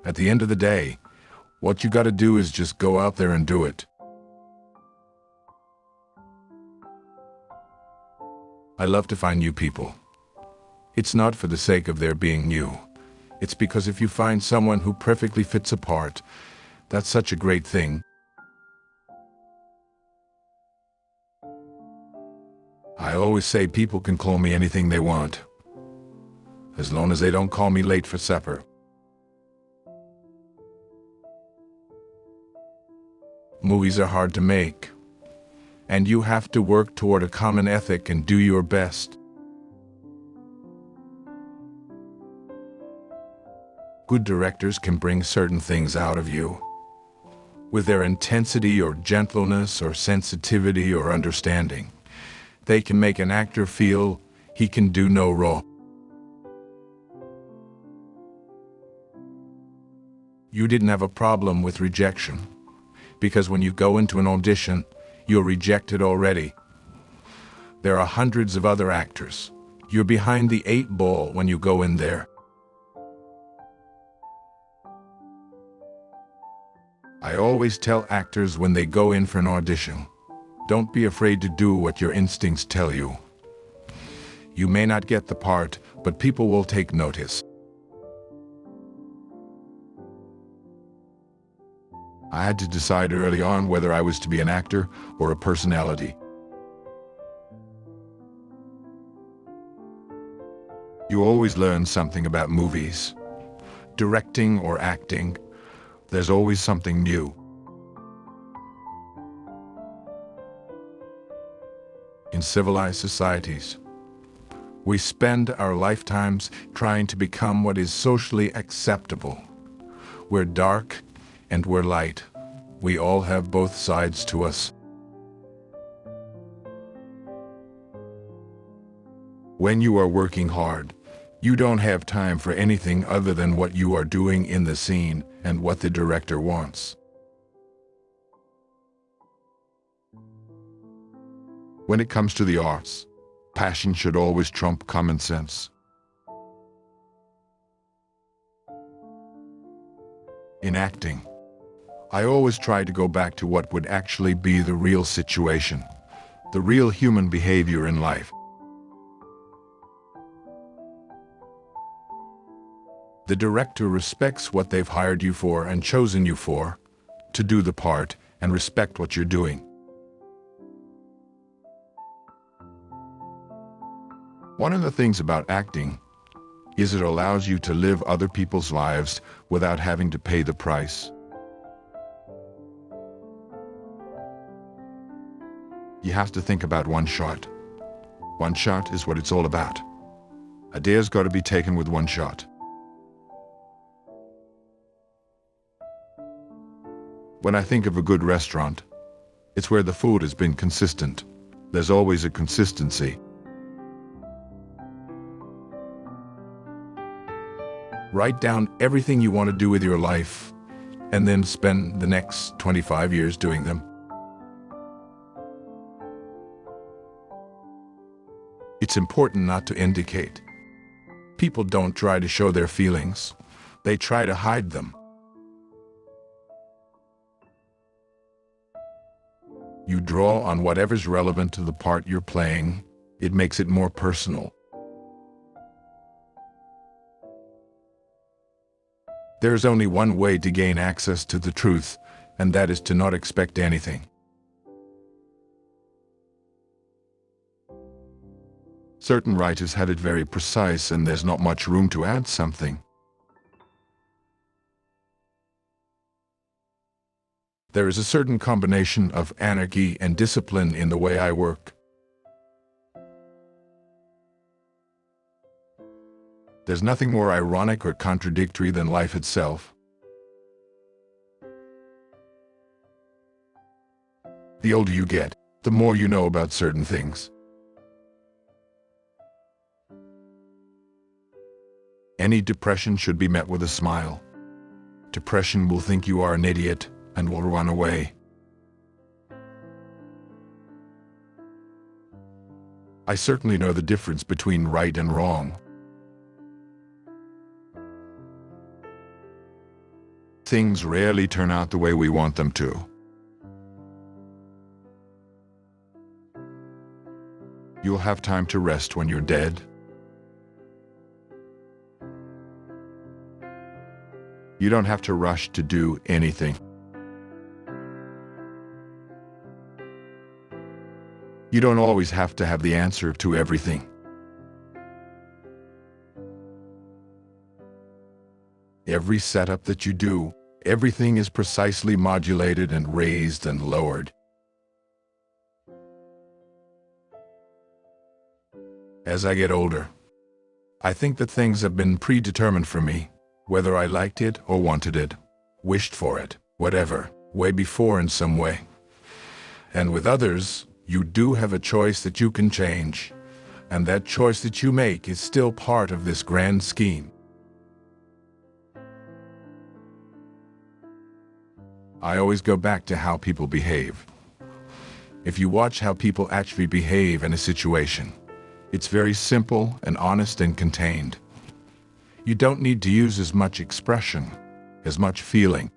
At the end of the day, what you gotta do is just go out there and do it. I love to find new people. It's not for the sake of their being new. It's because if you find someone who perfectly fits a part, that's such a great thing. I always say people can call me anything they want, as long as they don't call me late for supper. Movies are hard to make, and you have to work toward a common ethic and do your best. Good directors can bring certain things out of you, with their intensity or gentleness or sensitivity or understanding. They can make an actor feel he can do no wrong. You didn't have a problem with rejection, because when you go into an audition, you're rejected already. There are hundreds of other actors. You're behind the 8 ball when you go in there. I always tell actors when they go in for an audition, don't be afraid to do what your instincts tell you. You may not get the part, but people will take notice. I had to decide early on whether I was to be an actor or a personality. You always learn something about movies. Directing or acting, there's always something new. In civilized societies, we spend our lifetimes trying to become what is socially acceptable. We're dark and we're light. We all have both sides to us. When you are working hard, you don't have time for anything other than what you are doing in the scene and what the director wants. When it comes to the arts, passion should always trump common sense. In acting, I always try to go back to what would actually be the real situation, the real human behavior in life. The director respects what they've hired you for and chosen you for, to do the part, and respect what you're doing. One of the things about acting is it allows you to live other people's lives without having to pay the price. You have to think about one shot. One shot is what it's all about. A dare's got to be taken with one shot. When I think of a good restaurant, it's where the food has been consistent. There's always a consistency. Write down everything you want to do with your life, and then spend the next 25 years doing them. It's important not to indicate. People don't try to show their feelings. They try to hide them. You draw on whatever's relevant to the part you're playing. It makes it more personal. There's only one way to gain access to the truth, and that is to not expect anything. Certain writers had it very precise, and there's not much room to add something. There is a certain combination of anarchy and discipline in the way I work. There's nothing more ironic or contradictory than life itself. The older you get, the more you know about certain things. Any depression should be met with a smile. Depression will think you are an idiot and will run away. I certainly know the difference between right and wrong. Things rarely turn out the way we want them to. You'll have time to rest when you're dead. You don't have to rush to do anything. You don't always have to have the answer to everything. Every setup that you do, everything is precisely modulated and raised and lowered. As I get older, I think that things have been predetermined for me, whether I liked it or wanted it, wished for it, whatever, way before in some way. And with others, you do have a choice that you can change, and that choice that you make is still part of this grand scheme. I always go back to how people behave. If you watch how people actually behave in a situation, it's very simple and honest and contained. You don't need to use as much expression, as much feeling.